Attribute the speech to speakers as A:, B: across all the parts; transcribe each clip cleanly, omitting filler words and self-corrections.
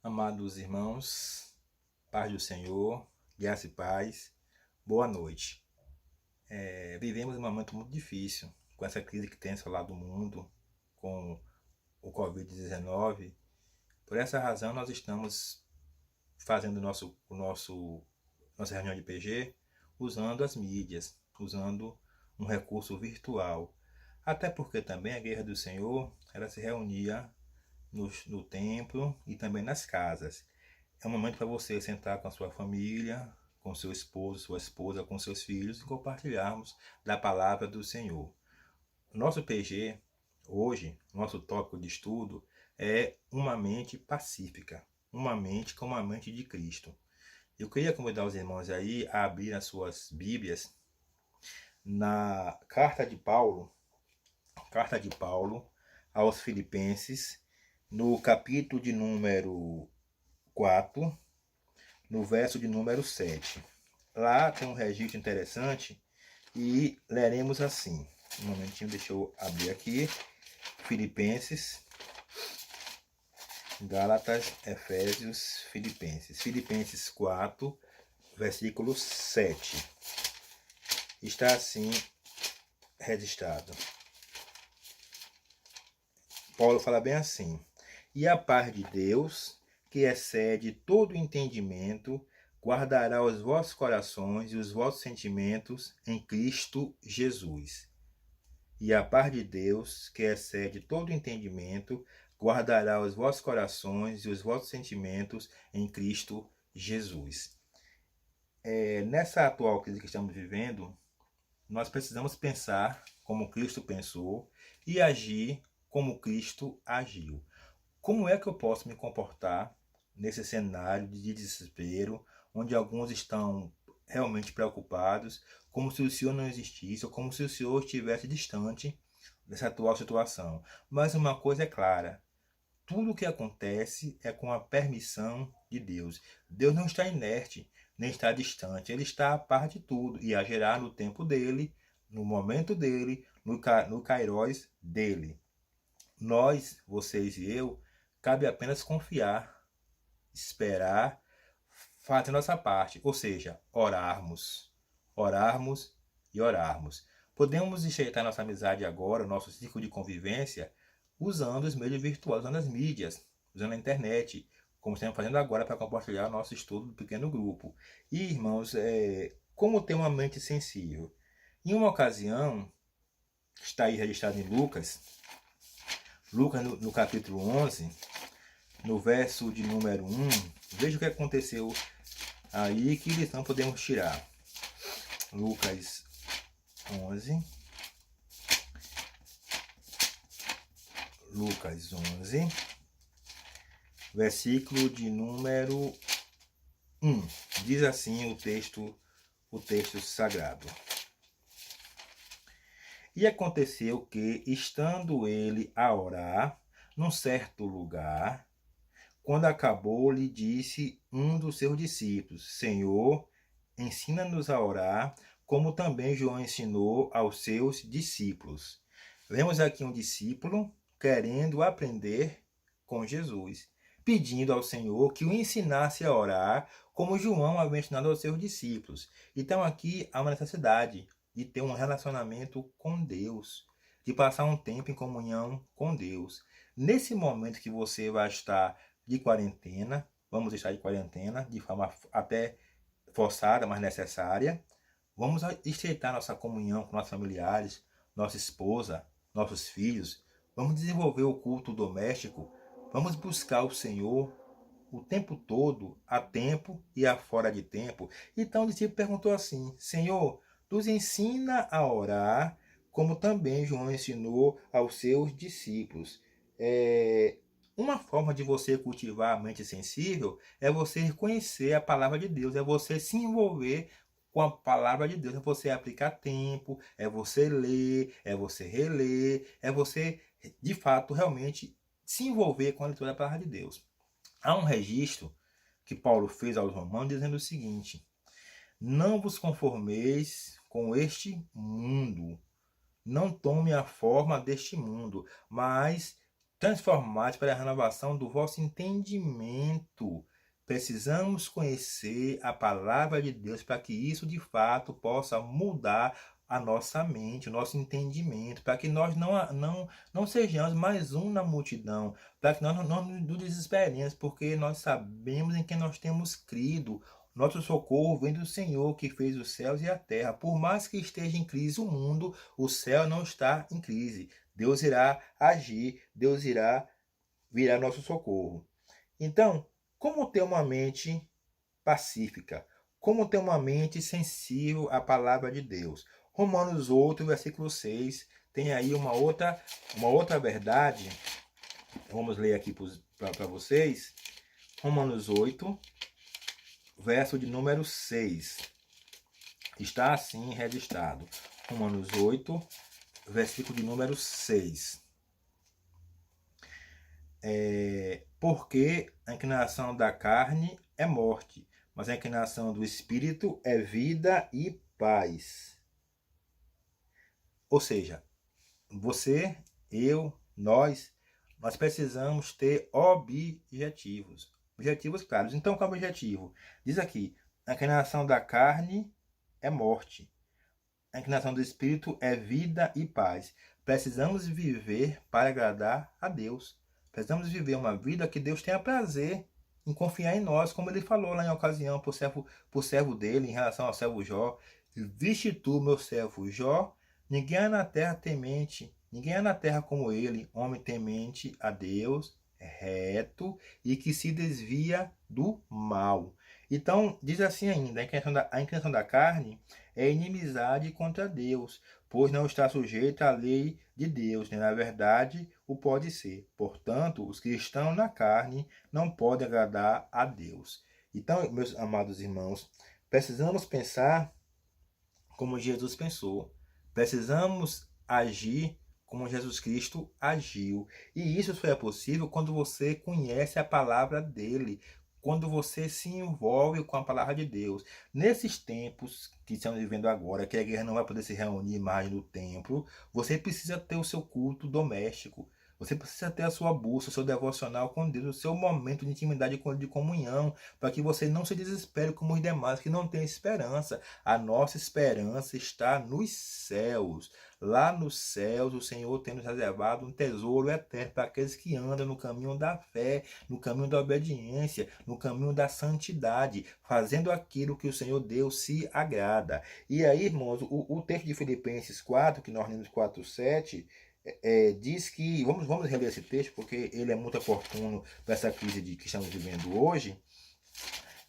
A: Amados irmãos, paz do Senhor, graça e paz, boa noite. Vivemos um momento muito difícil com essa crise que tem assolado o mundo, com o Covid-19. Por essa razão, nós estamos fazendo nossa reunião de PG usando as mídias, usando um recurso virtual. Até porque também a Igreja do Senhor ela se reunia no templo e também nas casas. É um momento para você sentar com a sua família, com seu esposo, sua esposa, com seus filhos e compartilharmos da palavra do Senhor. Nosso PG, hoje, nosso tópico de estudo é uma mente pacífica, uma mente como a mente de Cristo. Eu queria convidar os irmãos aí a abrir as suas Bíblias na carta de Paulo aos Filipenses, no capítulo de número 4, no verso de número 7. Lá tem um registro interessante e leremos assim. Um momentinho, deixa eu abrir aqui. Filipenses, Gálatas, Efésios, Filipenses. Filipenses 4, versículo 7. Está assim registrado. Paulo fala bem assim: E a paz de Deus, que excede todo entendimento, guardará os vossos corações e os vossos sentimentos em Cristo Jesus. E a paz de Deus, que excede todo entendimento, guardará os vossos corações e os vossos sentimentos em Cristo Jesus. Nessa atual crise que estamos vivendo, nós precisamos pensar como Cristo pensou e agir como Cristo agiu. Como é que eu posso me comportar nesse cenário de desespero, onde alguns estão realmente preocupados, como se o Senhor não existisse, ou como se o Senhor estivesse distante dessa atual situação? Mas uma coisa é clara: tudo o que acontece é com a permissão de Deus. Deus não está inerte, nem está distante. Ele está a par de tudo e agirá no tempo dele, no momento dele, no kairos dele. Nós, vocês e eu, cabe apenas confiar, esperar, fazer nossa parte, ou seja, orarmos e orarmos. Podemos estreitar nossa amizade agora, nosso ciclo de convivência, usando os meios virtuais, usando as mídias, usando a internet, como estamos fazendo agora para compartilhar nosso estudo do pequeno grupo. E, irmãos, como ter uma mente sensível? Em uma ocasião, está aí registrado em Lucas no capítulo 11, no verso de número 1, veja o que aconteceu aí, que lição podemos tirar. Lucas 11, versículo de número 1. Diz assim o texto sagrado. E aconteceu que, estando ele a orar, num certo lugar, quando acabou, lhe disse um dos seus discípulos: Senhor, ensina-nos a orar, como também João ensinou aos seus discípulos. Vemos aqui um discípulo querendo aprender com Jesus, pedindo ao Senhor que o ensinasse a orar, como João havia ensinado aos seus discípulos. Então aqui há uma necessidade de ter um relacionamento com Deus, de passar um tempo em comunhão com Deus. Nesse momento que você vai estar de quarentena, vamos estar de quarentena, de forma até forçada, mas necessária, vamos estreitar nossa comunhão com nossos familiares, nossa esposa, nossos filhos, vamos desenvolver o culto doméstico, vamos buscar o Senhor o tempo todo, a tempo e a fora de tempo. Então o discípulo perguntou assim: Senhor, nos ensina a orar, como também João ensinou aos seus discípulos. Uma forma de você cultivar a mente sensível é você reconhecer a palavra de Deus, é você se envolver com a palavra de Deus, é você aplicar tempo, é você ler, é você reler, é você, de fato, realmente se envolver com a leitura da palavra de Deus. Há um registro que Paulo fez aos Romanos dizendo o seguinte: não vos conformeis com este mundo, não tome a forma deste mundo, mas transformados pela renovação do vosso entendimento. Precisamos conhecer a palavra de Deus para que isso de fato possa mudar a nossa mente, o nosso entendimento, para que nós não sejamos mais um na multidão, para que nós não nos desesperemos, porque nós sabemos em quem nós temos crido. Nosso socorro vem do Senhor que fez os céus e a terra. Por mais que esteja em crise o mundo, o céu não está em crise. Deus irá agir, Deus irá virar nosso socorro. Então, como ter uma mente pacífica? Como ter uma mente sensível à palavra de Deus? Romanos 8, versículo 6, tem aí uma outra verdade. Vamos ler aqui para vocês. Romanos 8, verso de número 6. Está assim registrado. Romanos 8, versículo de número 6. Porque a inclinação da carne é morte, mas a inclinação do espírito é vida e paz. Ou seja, você, eu, nós precisamos ter objetivos. Objetivos claros. Então, qual é o objetivo? Diz aqui, a inclinação da carne é morte. A inclinação do espírito é vida e paz. Precisamos viver para agradar a Deus. Precisamos viver uma vida que Deus tenha prazer em confiar em nós, como ele falou lá em ocasião por servo dele, em relação ao servo Jó. Viste tu, meu servo Jó, ninguém há na terra temente, ninguém há na terra como ele, homem temente a Deus, reto e que se desvia do mal. Então, diz assim ainda, a inclinação da carne é inimizade contra Deus, pois não está sujeita à lei de Deus, nem na verdade o pode ser. Portanto, os que estão na carne não podem agradar a Deus. Então, meus amados irmãos, precisamos pensar como Jesus pensou. Precisamos agir como Jesus Cristo agiu. E isso só é possível quando você conhece a palavra dele, quando você se envolve com a palavra de Deus. Nesses tempos que estamos vivendo agora, que a igreja não vai poder se reunir mais no templo, você precisa ter o seu culto doméstico. Você precisa ter a sua busca, o seu devocional com Deus, o seu momento de intimidade de comunhão, para que você não se desespere como os demais que não têm esperança. A nossa esperança está nos céus. Lá nos céus, o Senhor tem nos reservado um tesouro eterno para aqueles que andam no caminho da fé, no caminho da obediência, no caminho da santidade, fazendo aquilo que o Senhor Deus se agrada. E aí, irmãos, o texto de Filipenses 4, que nós lemos 4:7, diz que, vamos reler esse texto, porque ele é muito oportuno para essa crise que estamos vivendo hoje.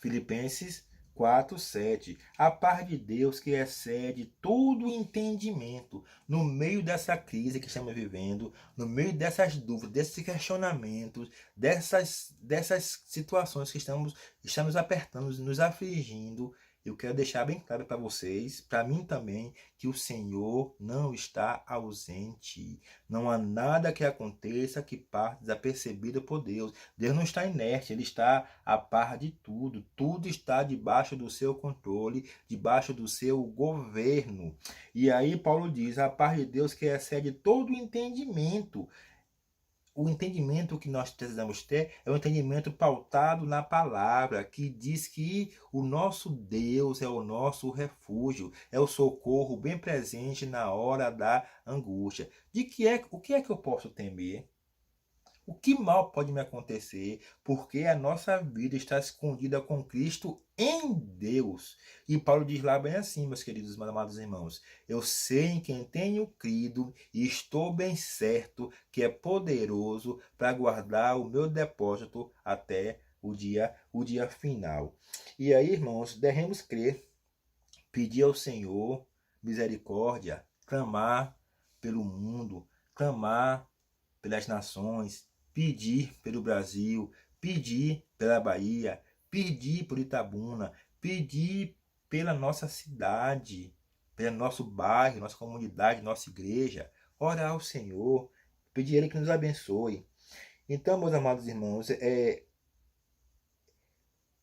A: Filipenses 4:7. A paz de Deus que excede todo entendimento no meio dessa crise que estamos vivendo, no meio dessas dúvidas, desses questionamentos, dessas situações que estão nos apertando, nos afligindo. Eu quero deixar bem claro para vocês, para mim também, que o Senhor não está ausente. Não há nada que aconteça que passe desapercebido por Deus. Deus não está inerte, Ele está a par de tudo. Tudo está debaixo do seu controle, debaixo do seu governo. E aí Paulo diz, a paz de Deus que excede todo o entendimento. O entendimento que nós precisamos ter é um entendimento pautado na palavra, que diz que o nosso Deus é o nosso refúgio, é o socorro bem presente na hora da angústia. O que é que eu posso temer? O que mal pode me acontecer? Porque a nossa vida está escondida com Cristo em Deus. E Paulo diz lá bem assim, meus queridos, meus amados irmãos. Eu sei em quem tenho crido e estou bem certo que é poderoso para guardar o meu depósito até o dia final. E aí, irmãos, devemos crer, pedir ao Senhor misericórdia, clamar pelo mundo, clamar pelas nações, pedir pelo Brasil, pedir pela Bahia, pedir por Itabuna, pedir pela nossa cidade, pelo nosso bairro, nossa comunidade, nossa igreja, orar ao Senhor, pedir a Ele que nos abençoe. Então, meus amados irmãos,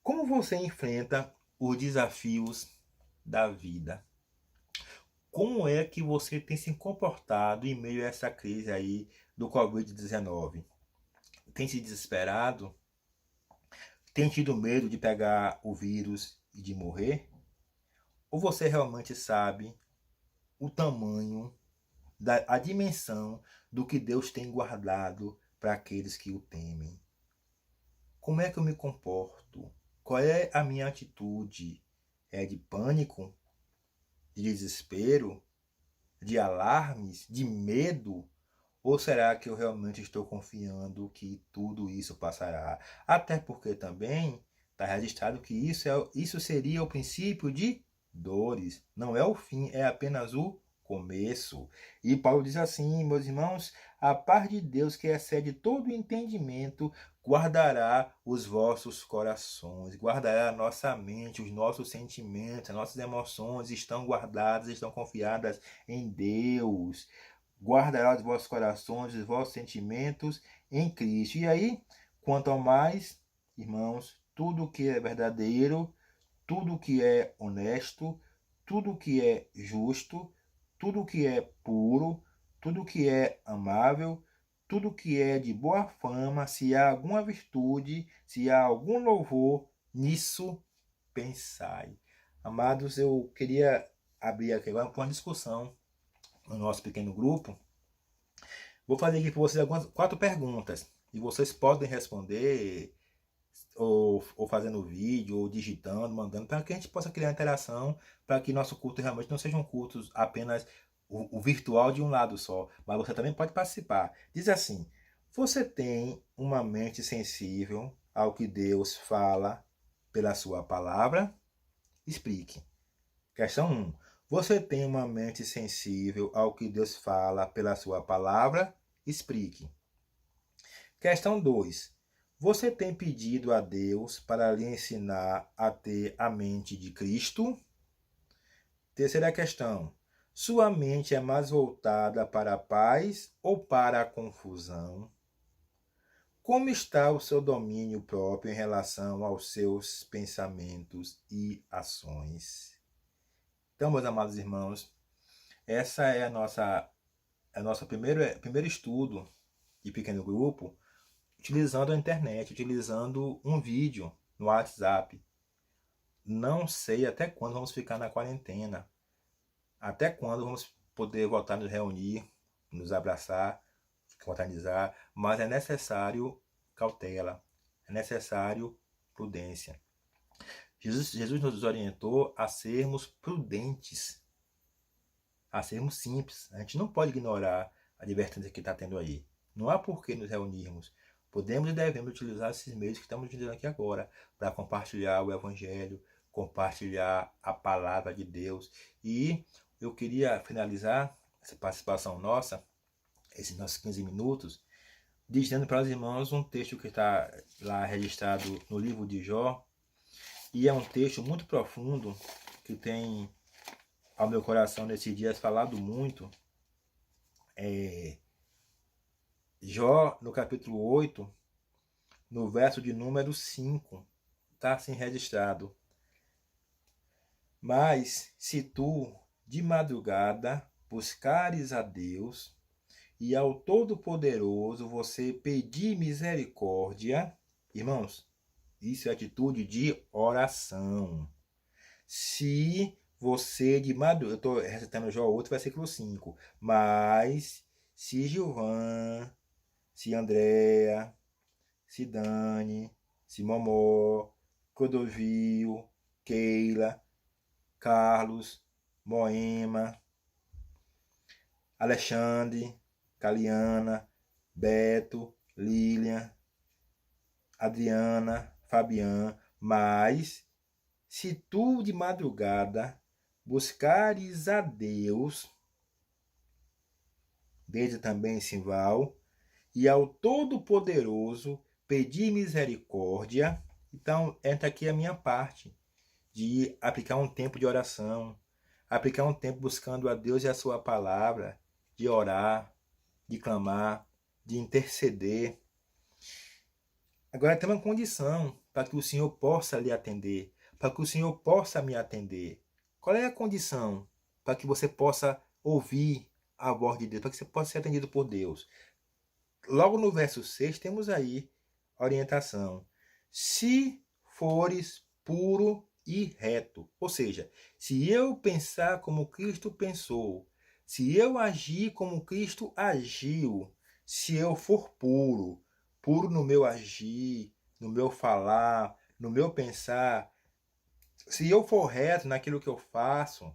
A: como você enfrenta os desafios da vida? Como é que você tem se comportado em meio a essa crise aí do Covid-19? tem se desesperado? Tem tido medo de pegar o vírus e de morrer? Ou você realmente sabe o tamanho, a dimensão do que Deus tem guardado para aqueles que o temem? Como é que eu me comporto? Qual é a minha atitude? É de pânico? De desespero? De alarmes? De medo? Ou será que eu realmente estou confiando que tudo isso passará? Até porque também está registrado que isso seria o princípio de dores. Não é o fim, é apenas o começo. E Paulo diz assim, meus irmãos, a paz de Deus que excede todo entendimento guardará os vossos corações, guardará a nossa mente, os nossos sentimentos, as nossas emoções estão guardadas, estão confiadas em Deus. Guardará os vossos corações, os vossos sentimentos em Cristo. E aí, quanto ao mais, irmãos, tudo que é verdadeiro, tudo que é honesto, tudo que é justo, tudo que é puro, tudo que é amável, tudo que é de boa fama, se há alguma virtude, se há algum louvor, nisso pensai. Amados, eu queria abrir aqui agora para uma discussão no nosso pequeno grupo. Vou fazer aqui para vocês algumas 4 perguntas e vocês podem responder ou fazendo vídeo, ou digitando, mandando, para que a gente possa criar interação, para que nosso culto realmente não seja um culto apenas o virtual de um lado só, mas você também pode participar. Diz assim: você tem uma mente sensível ao que Deus fala pela sua palavra? Explique. Questão 1. Você tem uma mente sensível ao que Deus fala pela sua palavra? Explique. Questão 2. Você tem pedido a Deus para lhe ensinar a ter a mente de Cristo? Terceira questão. Sua mente é mais voltada para a paz ou para a confusão? Como está o seu domínio próprio em relação aos seus pensamentos e ações? Então, meus amados irmãos, essa é nosso primeiro estudo de pequeno grupo, utilizando a internet, utilizando um vídeo no WhatsApp. Não sei até quando vamos ficar na quarentena, até quando vamos poder voltar a nos reunir, nos abraçar, confraternizar, mas é necessário cautela, é necessário prudência. Jesus nos orientou a sermos prudentes, a sermos simples. A gente não pode ignorar a advertência que está tendo aí. Não há por que nos reunirmos. Podemos e devemos utilizar esses meios que estamos utilizando aqui agora para compartilhar o Evangelho, compartilhar a palavra de Deus. E eu queria finalizar essa participação nossa, esses nossos 15 minutos, dizendo para os irmãos um texto que está lá registrado no livro de Jó. E é um texto muito profundo que tem ao meu coração nesses dias falado muito. Jó, no capítulo 8, no verso de número 5, está assim registrado: mas se tu de madrugada buscares a Deus e ao Todo-Poderoso você pedir misericórdia, irmãos, isso é atitude de oração. Se você de madrugada, eu estou recitando Jó 8, versículo 5, mas se Gilvan, se Andréa, se Dani, se Momó, Clodovil, Keila, Carlos, Moema, Alexandre, Caliana, Beto, Lilian, Adriana, Fabian, mas se tu de madrugada buscares a Deus, veja também Simval, e ao Todo-Poderoso pedir misericórdia. Então, entra aqui a minha parte de aplicar um tempo de oração, aplicar um tempo buscando a Deus e a sua palavra, de orar, de clamar, de interceder. Agora tem uma condição para que o Senhor possa lhe atender, para que o Senhor possa me atender. Qual é a condição para que você possa ouvir a voz de Deus, para que você possa ser atendido por Deus? logo no verso 6 temos aí a orientação. Se fores puro e reto. Ou seja, se eu pensar como Cristo pensou, se eu agir como Cristo agiu, se eu for puro, puro no meu agir, no meu falar, no meu pensar, se eu for reto naquilo que eu faço,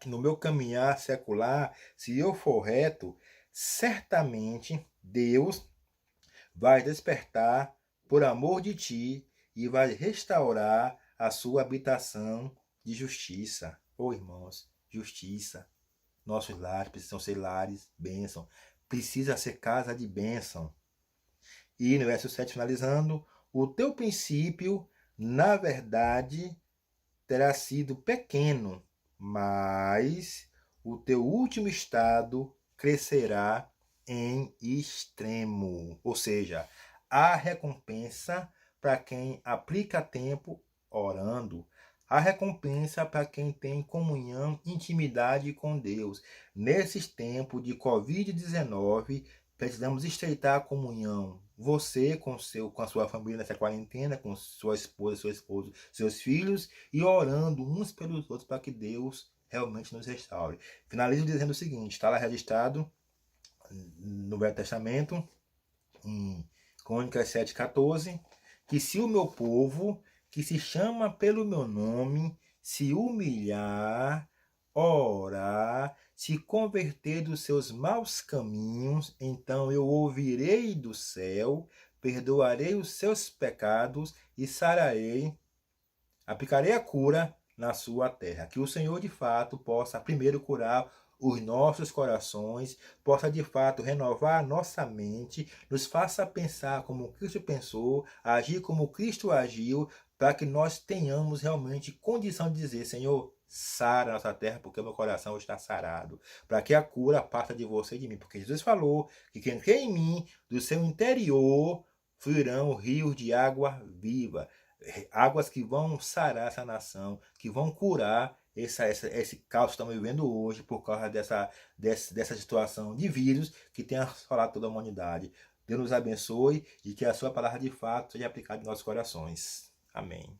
A: no meu caminhar secular, se eu for reto, certamente Deus vai despertar por amor de ti e vai restaurar a sua habitação de justiça. Oh, irmãos, justiça. Nossos lares precisam ser lares, bênção. Precisa ser casa de bênção. E no verso 7, finalizando, o teu princípio, na verdade, terá sido pequeno, mas o teu último estado crescerá em extremo. Ou seja, há recompensa para quem aplica tempo orando. Há recompensa para quem tem comunhão, intimidade com Deus. Nesses tempos de Covid-19, precisamos estreitar a comunhão. Você com a sua família nessa quarentena, com sua esposa, seu esposo, seus filhos, e orando uns pelos outros para que Deus realmente nos restaure. Finalizo dizendo o seguinte, está lá registrado no Velho Testamento, em Crônicas 7,14, que se o meu povo, que se chama pelo meu nome, se humilhar, orar, se converter dos seus maus caminhos, então eu ouvirei do céu, perdoarei os seus pecados e sararei, aplicarei a cura na sua terra. Que o Senhor de fato possa primeiro curar os nossos corações, possa de fato renovar a nossa mente, nos faça pensar como Cristo pensou, agir como Cristo agiu, para que nós tenhamos realmente condição de dizer, Senhor, sara a nossa terra, porque meu coração está sarado. Para que a cura parta de você e de mim. Porque Jesus falou que quem crê em mim, do seu interior, fluirão rios de água viva. Águas que vão sarar essa nação, que vão curar esse caos que estamos vivendo hoje por causa dessa situação de vírus que tem assolado toda a humanidade. Deus nos abençoe e que a sua palavra de fato seja aplicada em nossos corações. Amém.